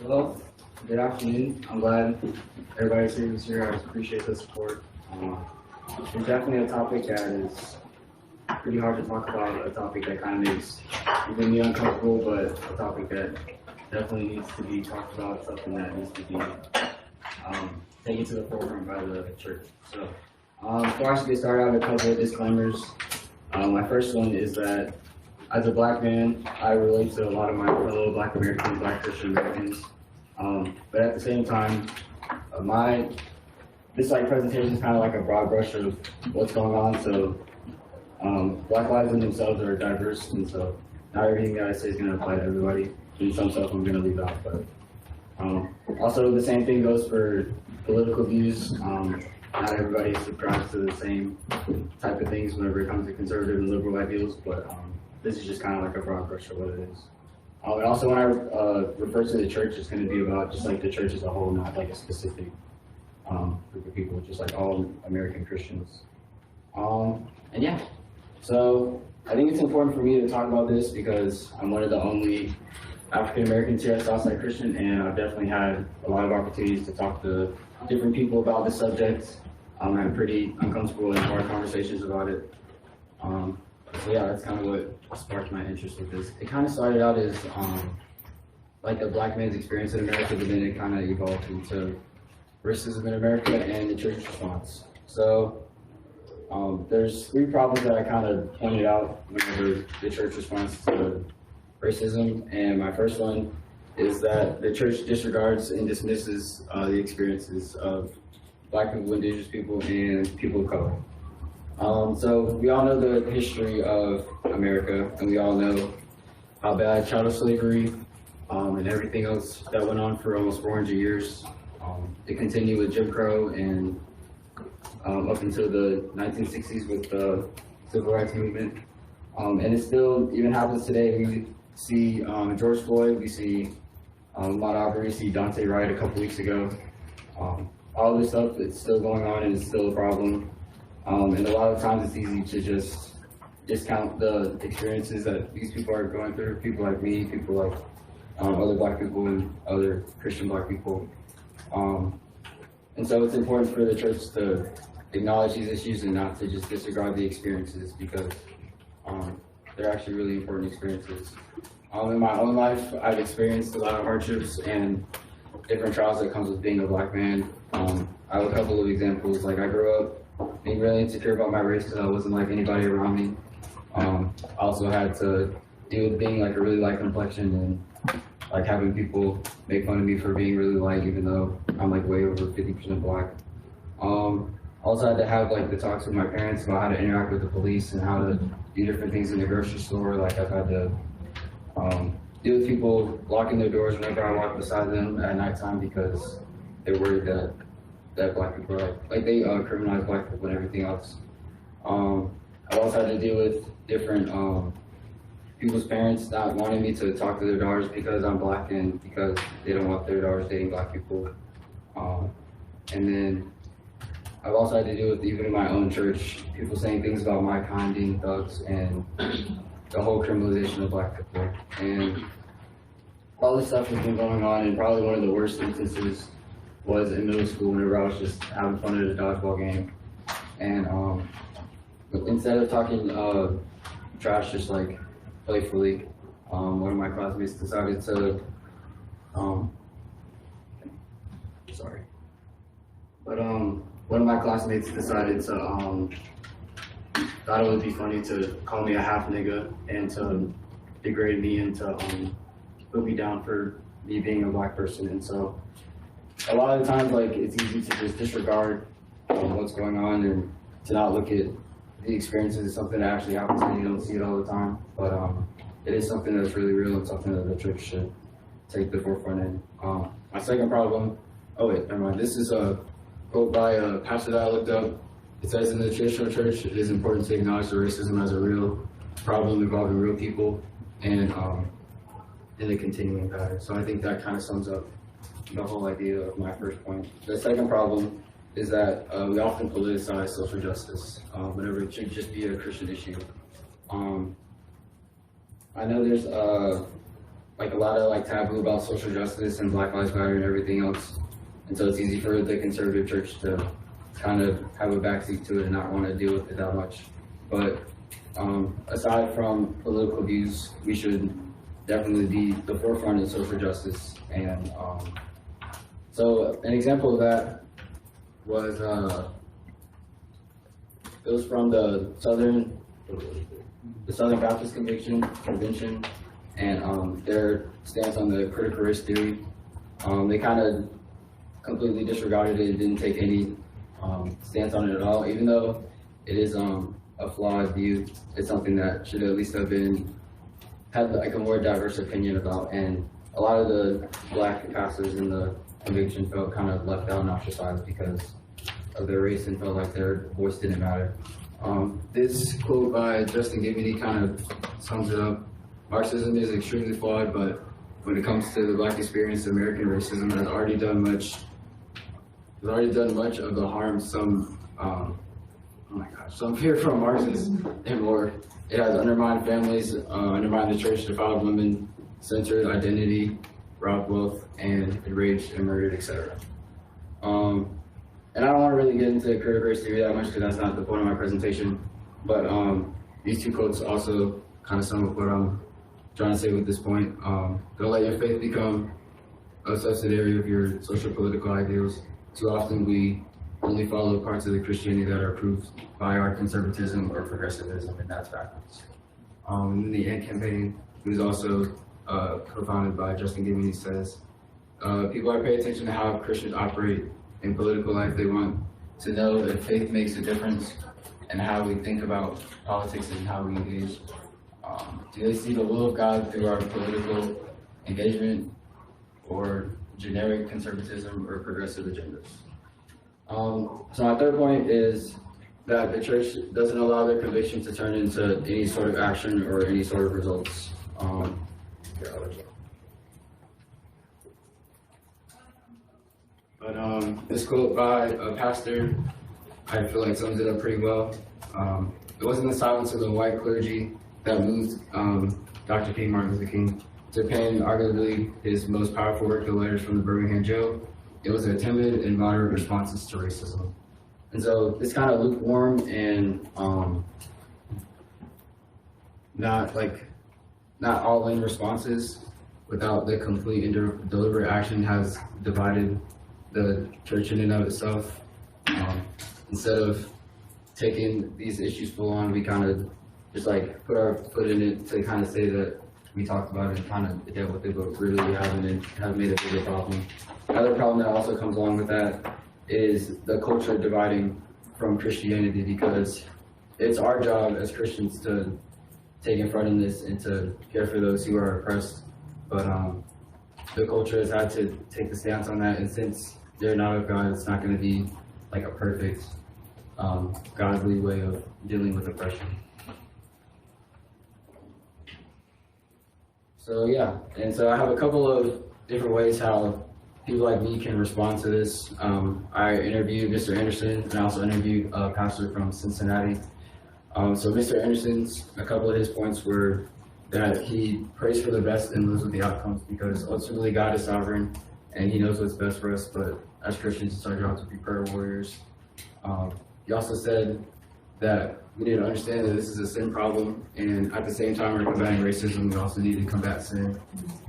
Well, good afternoon. I'm glad everybody's here this year. I appreciate the support. It's definitely a topic that is pretty hard to talk about, a topic that kind of makes even me uncomfortable, but a topic that definitely needs to be talked about, something that needs to be taken to the forefront by the church. So, before I should get started, I have a couple of disclaimers. My first one is that as a black man, I relate to a lot of my fellow black Americans, black Christian Americans. But at the same time, this presentation is kind of like a broad brush of what's going on. So black lives in themselves are diverse, and so not everything that I say is going to apply to everybody. And some stuff I'm going to leave out. But also the same thing goes for political views. Not everybody subscribes to the same type of things whenever it comes to conservative and liberal ideals, but this is just kind of like a broad brush of what it is. And also when I refer to the church, it's going to be about just like the church as a whole, not like a specific group of people, just like all American Christians. And yeah, so I think it's important for me to talk about this because I'm one of the only African Americans here at Southside Christian, and I've definitely had a lot of opportunities to talk to different people about this subject. I had pretty uncomfortable and hard conversations about it. So yeah, that's kind of what sparked my interest with this. It kind of started out as like a black man's experience in America, but then it kind of evolved into racism in America and the church response. So there's three problems that I kind of pointed out whenever the church responds to racism, and my first one is that the church disregards and dismisses the experiences of black people, indigenous people, and people of color. So we all know the history of America, and we all know how bad chattel slavery and everything else that went on for almost 400 years. It continued with Jim Crow and up until the 1960s with the Civil Rights Movement. And it still even happens today. We see George Floyd, we see Ahmaud Arbery, we see Dante Wright a couple weeks ago. All this stuff is still going on and it's still a problem. And a lot of times it's easy to just discount the experiences that these people are going through, people like me, people like other black people and other Christian black people. And so it's important for the church to acknowledge these issues and not to just disregard the experiences because they're actually really important experiences. In my own life, I've experienced a lot of hardships and different trials that comes with being a black man. I have a couple of examples. Like I grew up being really insecure about my race because I wasn't like anybody around me. I also had to deal with being like a really light complexion and like having people make fun of me for being really light even though I'm like way over 50% black. Also had to have like the talks with my parents about how to interact with the police and how to do different things in the grocery store. Like I've had to deal with people locking their doors whenever I walk beside them at nighttime because they're worried that black people are like they criminalize black people and everything else. I've also had to deal with different people's parents not wanting me to talk to their daughters because I'm black and because they don't want their daughters dating black people. And then I've also had to deal with, even in my own church, people saying things about my kind being thugs and the whole criminalization of black people. And all this stuff has been going on, and probably one of the worst instances was in middle school whenever I was just having fun at a dodgeball game. And instead of talking trash just like playfully, one of my classmates decided to, one of my classmates decided to, thought it would be funny to call me a half nigga and to degrade me and to put me down for me being a black person. And so a lot of the times, like, it's easy to just disregard what's going on and to not look at the experiences as something that actually happens and you don't see it all the time. But it is something that's really real and something that the church should take the forefront in. My second problem, oh wait, never mind. This is a quote by a pastor that I looked up. It says, in the traditional church, it is important to acknowledge the racism as a real problem involving real people and in the continuing pattern. So I think that kind of sums up the whole idea of my first point. The second problem is that we often politicize social justice whenever it should just be a Christian issue. I know there's like a lot of like taboo about social justice and Black Lives Matter and everything else. And so it's easy for the conservative church to kind of have a backseat to it and not want to deal with it that much. But aside from political views, we should definitely be the forefront of social justice. And so an example of that was, it was from the Southern Baptist Convention, and their stance on the critical race theory. They kind of completely disregarded it, didn't take any stance on it at all, even though it is a flawed view. It's something that should at least have had like a more diverse opinion about, and a lot of the Black pastors in the convention felt kind of left out and ostracized because of their race and felt like their voice didn't matter. This quote by Justin Gibney kind of sums it up. Marxism is extremely flawed, but when it comes to the Black experience, American racism has already done much of the harm some fear from Marxists and more. It has undermined families, undermined the church, defiled women, censored identity, robbed wealth, and enraged and murdered, etc. And I don't want to really get into critical race theory that much because that's not the point of my presentation. But these two quotes also kind of sum up what I'm trying to say with this point. Don't let your faith become a subsidiary of your social political ideals. Too often we only follow parts of the Christianity that are approved by our conservatism or progressivism, and that's backwards. And the AND campaign, who's also co-founded by Justin Gibney, says, people are paying attention to how Christians operate in political life. They want to know that faith makes a difference and how we think about politics and how we engage. Do they see the will of God through our political engagement or generic conservatism or progressive agendas? So my third point is that the church doesn't allow their conviction to turn into any sort of action or any sort of results. But this quote by a pastor, I feel like sums it up pretty well. It wasn't the silence of the white clergy that moved Dr. King, Martin Luther King, to pen arguably his most powerful work, the letters from the Birmingham jail. It was their timid and moderate responses to racism. And so this kind of lukewarm and not all-in responses without the complete and deliberate action has divided the church in and of itself. Instead of taking these issues full on, we kind of just like put our foot in it to kind of say that we talked about it and kind of dealt with it, but really we haven't and have made a bigger problem. Another problem that also comes along with that is the culture dividing from Christianity, because it's our job as Christians to take in front of this and to care for those who are oppressed. But the culture has had to take the stance on that, and since they're not of God, it's not going to be like a perfect godly way of dealing with oppression. So yeah, and so I have a couple of different ways how people like me can respond to this. I interviewed Mr. Anderson, and I also interviewed a pastor from Cincinnati. So Mr. Anderson's, a couple of his points were that he prays for the best and lives with the outcomes, because ultimately God is sovereign and he knows what's best for us, but as Christians it's our job to be prayer warriors. He also said that we need to understand that this is a sin problem, and at the same time we're combating racism, we also need to combat sin,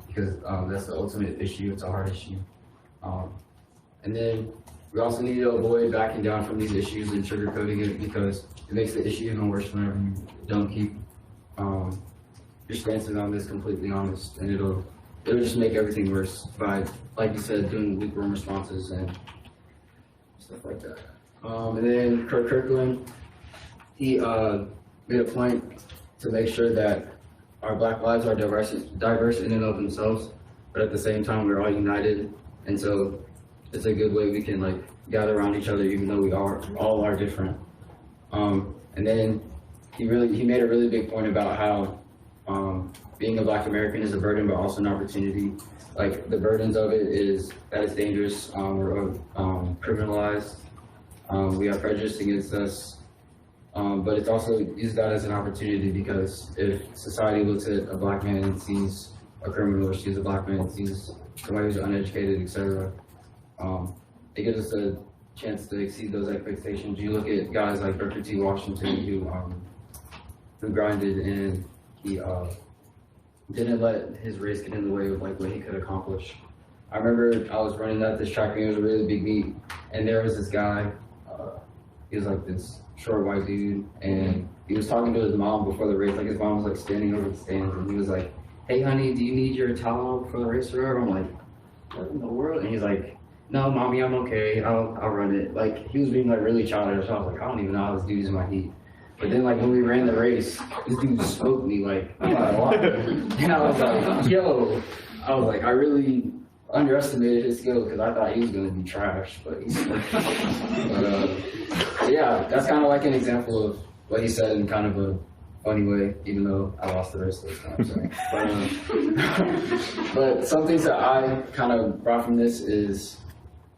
because that's the ultimate issue, it's a hard issue. And then we also need to avoid backing down from these issues and sugarcoating it, because it makes the issue even worse whenever you don't keep your stances on this completely honest, and it'll just make everything worse by, like you said, doing lukewarm responses and stuff like that. And then Kirk Kirkland, he made a point to make sure that our Black lives are diverse in and of themselves, but at the same time we're all united, and so it's a good way we can like gather around each other even though we all are different. And then he made a really big point about how being a Black American is a burden but also an opportunity. Like the burdens of it is that it's dangerous, we're criminalized, we have prejudice against us, but it's also used that as an opportunity, because if society looks at a Black man and sees a criminal, or sees a black man, sees somebody who's uneducated, etc. It gives us a chance to exceed those expectations. You look at guys like Booker T. Washington, who grinded, and he didn't let his race get in the way of like what he could accomplish. I remember I was running at this track meet. It was a really big meet, and there was this guy. He was like this short white dude, and he was talking to his mom before the race. Like his mom was like standing over the stands, and he was like, "Hey, honey, do you need your towel before the race or whatever?" I'm like, "What in the world?" And he's like, "No, mommy, I'm okay. I'll run it." Like he was being like really childish. I was like, I don't even know how this dude's in my heat. But then like when we ran the race, this dude just smoked me like I'm not lying. And I was like, "Yo," I was like, I really underestimated his skill because I thought he was going to be trash, but he's yeah, that's kind of like an example of what he said in kind of a funny way, even though I lost the race this time. So. But some things that I kind of brought from this is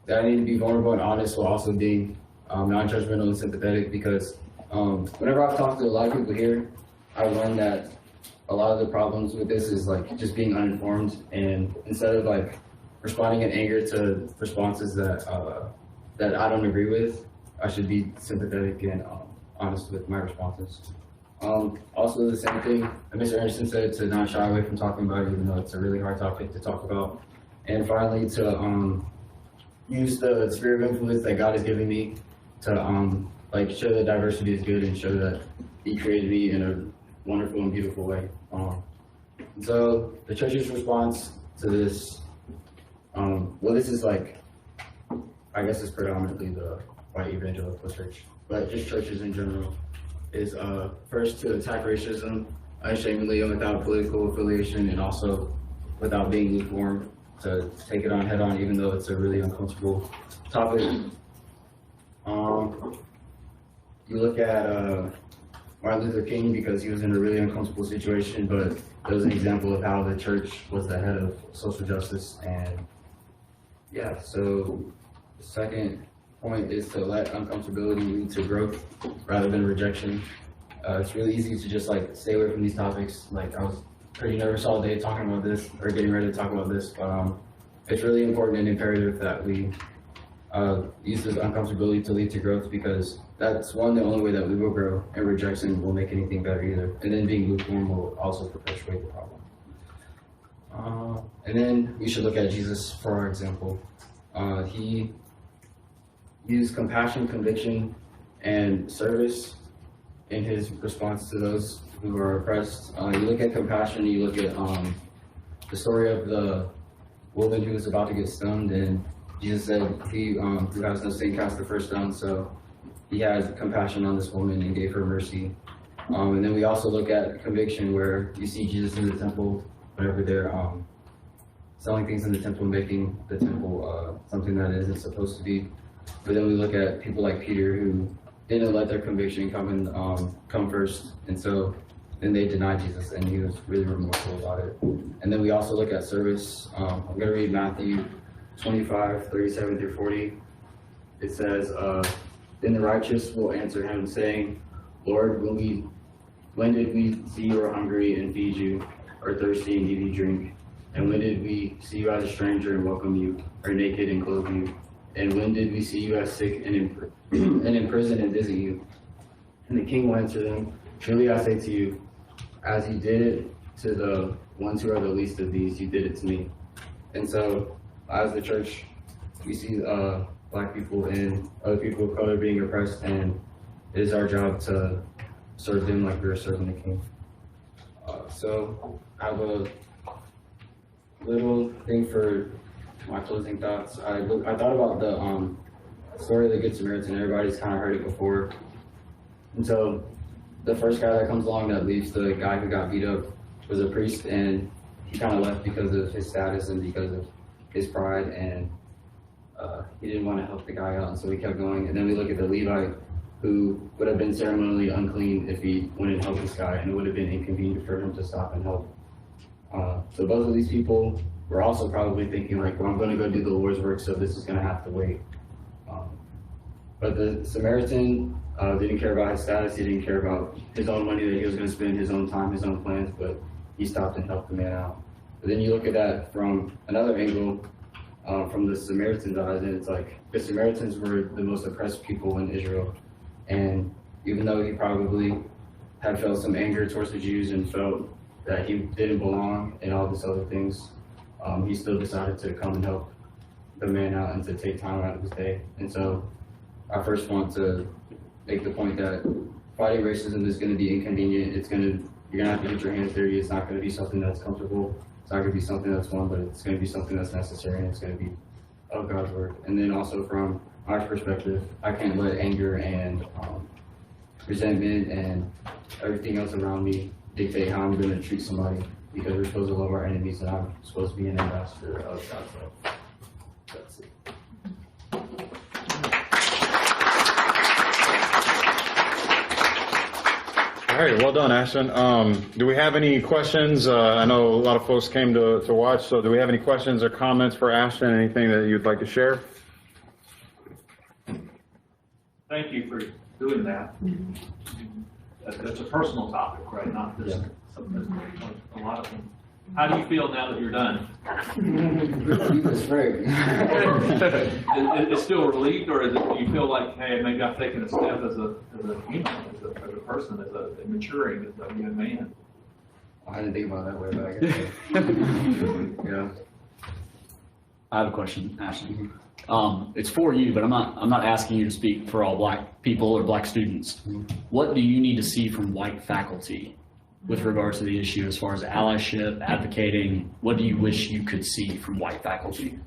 that I need to be vulnerable and honest while also being non-judgmental and sympathetic, because whenever I've talked to a lot of people here, I've learned that a lot of the problems with this is like just being uninformed, and instead of like responding in anger to responses that I don't agree with, I should be sympathetic and honest with my responses. Also the same thing that Mr. Anderson said, to not shy away from talking about it, even though it's a really hard topic to talk about. And finally, to use the spirit of influence that God has given me to like show that diversity is good and show that He created me in a wonderful and beautiful way. So the church's response to this, well, this is like, I guess it's predominantly the white evangelical church, but just churches in general, is first to attack racism unashamedly and without political affiliation, and also without being lukewarm, to take it on head on, even though it's a really uncomfortable topic. You look at Martin Luther King, because he was in a really uncomfortable situation, but it was an example of how the church was the head of social justice. And yeah, so the second point is to let uncomfortability lead to growth rather than rejection. It's really easy to just like stay away from these topics. Like I was pretty nervous all day talking about this, or getting ready to talk about this, but it's really important and imperative that we use this uncomfortability to lead to growth, because that's the only way that we will grow, and rejection will make anything better either. And then being lukewarm will also perpetuate the problem. And then we should look at Jesus for our example. He used compassion, conviction, and service in his response to those who are oppressed. You look at compassion, you look at the story of the woman who was about to get stoned, and Jesus said, "He who has no sin cast the first stone." So he had compassion on this woman and gave her mercy. And then we also look at conviction, where you see Jesus in the temple whenever they're selling things in the temple, making the temple something that isn't supposed to be. But then we look at people like Peter, who didn't let their conviction come first, and so then they denied Jesus, and he was really remorseful about it. And then we also look at service. I'm going to read Matthew 25:37 through 40. It says, "Then the righteous will answer him, saying, Lord, when did we see you were hungry and feed you, or thirsty and give you drink? And when did we see you as a stranger and welcome you, or naked and clothe you? And when did we see you as sick and in prison and visit you?" And the king will answer them, "Truly I say to you, as you did it to the ones who are the least of these, you did it to me." And so, as the church, we see Black people and other people of color being oppressed, and it is our job to serve them like we are serving the king. So I have a little thing for my closing thoughts. I thought about the story of the Good Samaritan. Everybody's kind of heard it before. And so the first guy that comes along that leaves the guy who got beat up was a priest, and he kind of left because of his status and because of his pride, and he didn't want to help the guy out, and so he kept going. And then we look at the Levite, who would have been ceremonially unclean if he went and helped this guy, and it would have been inconvenient for him to stop and help. So both of these people were also probably thinking like, well, I'm going to go do the Lord's work, so this is going to have to wait. But the Samaritan didn't care about his status. He didn't care about his own money that he was going to spend, his own time, his own plans, but he stopped and helped the man out. But then you look at that from another angle, from the Samaritans' eyes, and it's like the Samaritans were the most oppressed people in Israel. And even though he probably had felt some anger towards the Jews and felt that he didn't belong and all these other things, he still decided to come and help the man out and to take time out of his day. And so I first want to make the point that fighting racism is going to be inconvenient. You're going to have to get your hands dirty. It's not going to be something that's comfortable. It's not going to be something that's fun, but it's going to be something that's necessary, and it's going to be of God's word. And then also from our perspective, I can't let anger and resentment and everything else around me dictate how I'm going to treat somebody, because we're supposed to love our enemies, and I'm supposed to be an ambassador of God's love. That's it. All right, well done, Ashton. Do we have any questions? I know a lot of folks came to watch, so do we have any questions or comments for Ashton? Anything that you'd like to share? Thank you for doing that. That's a personal topic, right? Not just something that's a lot of them. How do you feel now that you're done? It's great. Is it still relieved, or do you feel like, hey, maybe I've taken a step as a human, as a person, as a maturing, as a young man? I didn't think about it that way, but I guess. Yeah. I have a question, Ashton. It's for you, but I'm not asking you to speak for all black people or black students. What do you need to see from white faculty with regards to the issue as far as allyship, advocating? What do you wish you could see from white faculty?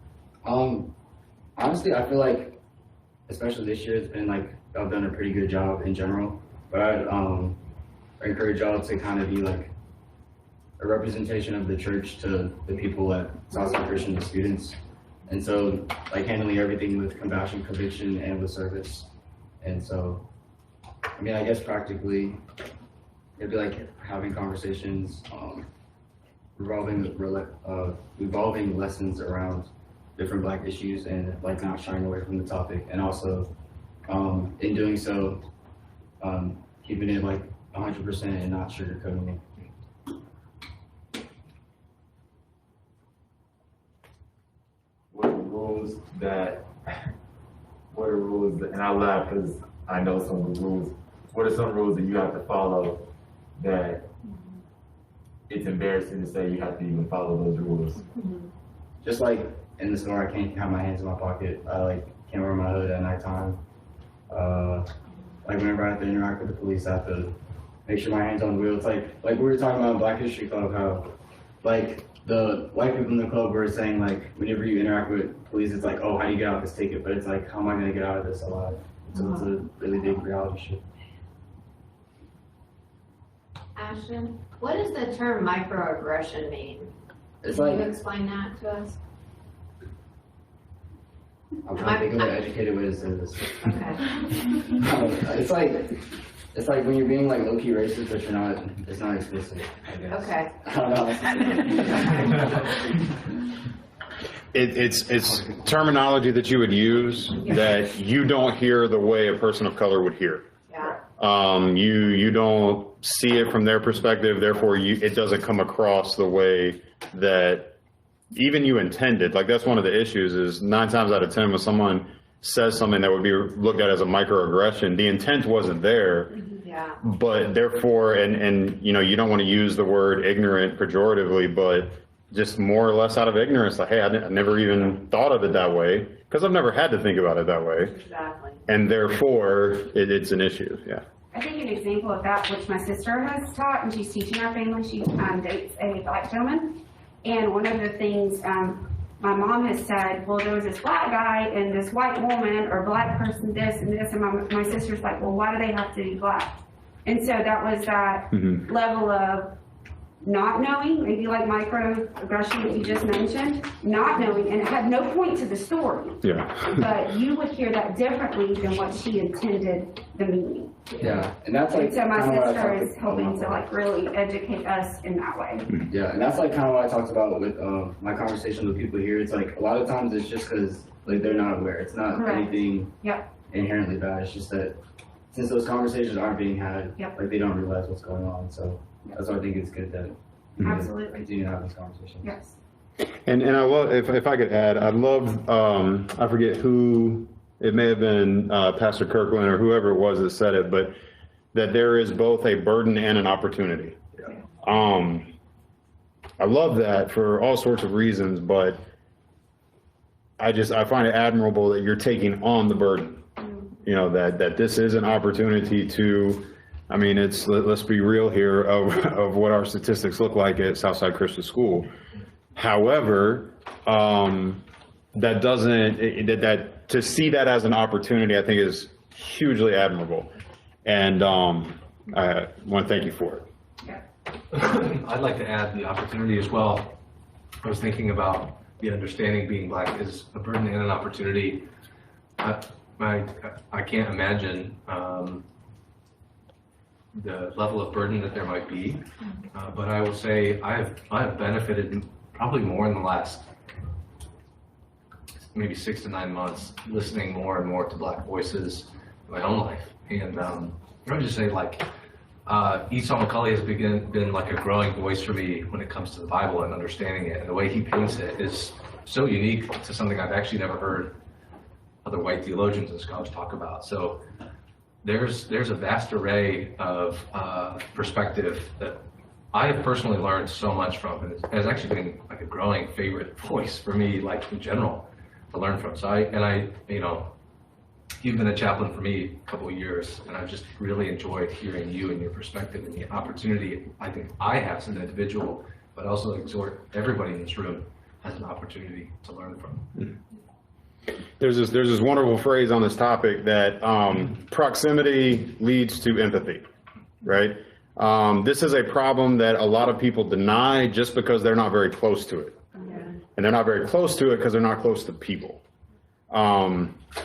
Honestly, I feel like, especially this year, it's been like I've done a pretty good job in general. But I encourage y'all to kind of be like a representation of the church to the people at Southside Christian, the students. And so, like, handling everything with compassion, conviction, and with service. And so, I mean, I guess practically, it'd be like having conversations, revolving lessons around different black issues, and like not shying away from the topic. And also, in doing so, keeping it like 100% and not sugarcoating it. What are rules and I laugh because I know some of the rules. What are some rules that you have to follow that it's embarrassing to say you have to even follow those rules? Just like in the store, I can't have my hands in my pocket. I like can't wear my hood at nighttime. Like whenever I have to interact with the police, I have to make sure my hands on the wheel. It's like we were talking about in Black History Club, how like the white people in the club were saying like whenever you interact with police, it's like, oh, how do you get out of this ticket? But it's like, how am I going to get out of this alive? So it's a really big reality shift. Ashton, what does the term microaggression mean? It's Can like, you explain that to us? I'm trying to think of an educated way to say this. Okay. It's like when you're being like low-key racist, but it's not explicit, I guess. Okay. I don't know. It's terminology that you would use that you don't hear the way a person of color would hear. Yeah. You don't see it from their perspective, therefore it doesn't come across the way that even you intended. Like that's one of the issues is 9 times out of 10 when someone says something that would be looked at as a microaggression, the intent wasn't there. Yeah. But therefore, and you know, you don't want to use the word ignorant pejoratively, but just more or less out of ignorance, like, hey, I never even thought of it that way because I've never had to think about it that way. Exactly. And therefore, it's an issue. Yeah. I think an example of that, which my sister has taught, and she's teaching our family, she dates a black gentleman. And one of the things my mom has said, well, there was this black guy and this white woman or black person, this and this. And my sister's like, well, why do they have to be black? And so that was that level of not knowing, maybe like microaggression that you just mentioned, not knowing, and it had no point to the story. Yeah. But you would hear that differently than what she intended the meaning. Yeah, and that's like And so my kinda what I sister talked is helping to like really educate us in that way. Yeah, and that's like kind of what I talked about with my conversation with people here. It's like a lot of times it's just because like they're not aware. It's not Correct. anything Yep. inherently bad. It's just that since those conversations aren't being had, Yep. like they don't realize what's going on. So that's why I think it's good that Absolutely. Continue to have this conversation. Yes. And I love, if I could add, I love, I forget who, it may have been Pastor Kirkland or whoever it was that said it, but that there is both a burden and an opportunity. I love that for all sorts of reasons, but I find it admirable that you're taking on the burden. You know, that this is an opportunity to, I mean, let's be real here of what our statistics look like at Southside Christian School. However, that to see that as an opportunity, I think is hugely admirable. And I want to thank you for it. I'd like to add the opportunity as well. I was thinking about the understanding being Black is a burden and an opportunity. I can't imagine the level of burden that there might be, but I will say I have benefited probably more in the last maybe 6 to 9 months, listening more and more to Black voices in my own life. And I would just say, like, Esau McCulley has been like a growing voice for me when it comes to the Bible and understanding it. And the way he paints it is so unique to something I've actually never heard other white theologians and scholars talk about. So there's a vast array of perspective that I have personally learned so much from, and it has actually been like a growing favorite voice for me, like in general, to learn from. So you know, you've been a chaplain for me a couple of years, and I've just really enjoyed hearing you and your perspective and the opportunity I think I have as an individual, but also exhort everybody in this room has an opportunity to learn from. There's this wonderful phrase on this topic that proximity leads to empathy, right? This is a problem that a lot of people deny just because they're not very close to it. And they're not very close to it because they're not close to people.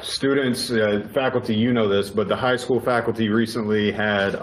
Students, faculty, you know this, but the high school faculty recently had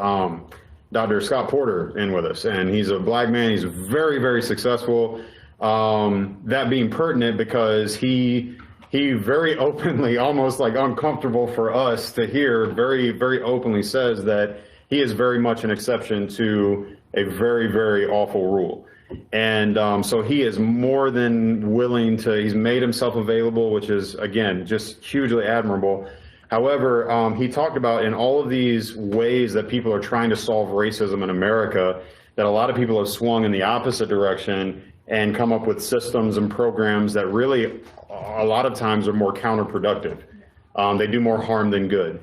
Dr. Scott Porter in with us, and he's a Black man. He's very, very successful. That being pertinent because he very openly, almost like uncomfortable for us to hear, very, very openly says that he is very much an exception to a very, very awful rule. And so he is more than willing to, he's made himself available, which is, again, just hugely admirable. However, he talked about in all of these ways that people are trying to solve racism in America, that a lot of people have swung in the opposite direction and come up with systems and programs that really, a lot of times, are more counterproductive. They do more harm than good.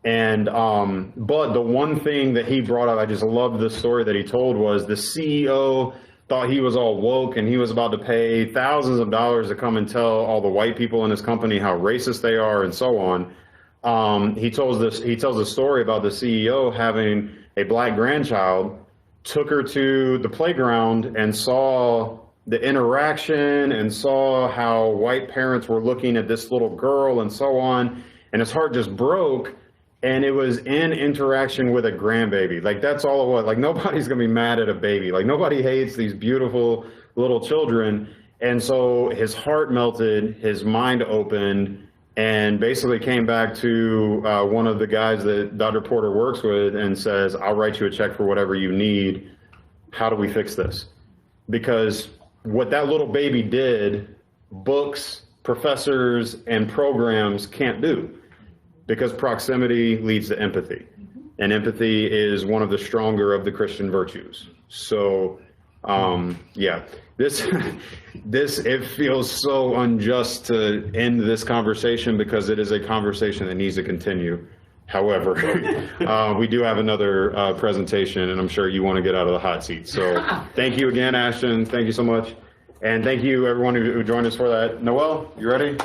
And but the one thing that he brought up, I just loved the story that he told, was the CEO thought he was all woke and he was about to pay thousands of dollars to come and tell all the white people in his company how racist they are and so on. He tells a story about the CEO having a Black grandchild, took her to the playground and saw the interaction and saw how white parents were looking at this little girl and so on, and his heart just broke. And it was in interaction with a grandbaby. Like, that's all it was. Like, nobody's gonna be mad at a baby. Like, nobody hates these beautiful little children. And so his heart melted, his mind opened, and basically came back to one of the guys that Dr. Porter works with and says, I'll write you a check for whatever you need. How do we fix this? Because what that little baby did, books, professors, and programs can't do. Because proximity leads to empathy, and empathy is one of the stronger of the Christian virtues. So, yeah, it feels so unjust to end this conversation because it is a conversation that needs to continue. However, we do have another presentation, and I'm sure you want to get out of the hot seat. So, thank you again, Ashton. Thank you so much, and thank you everyone who joined us for that. Noel, you ready?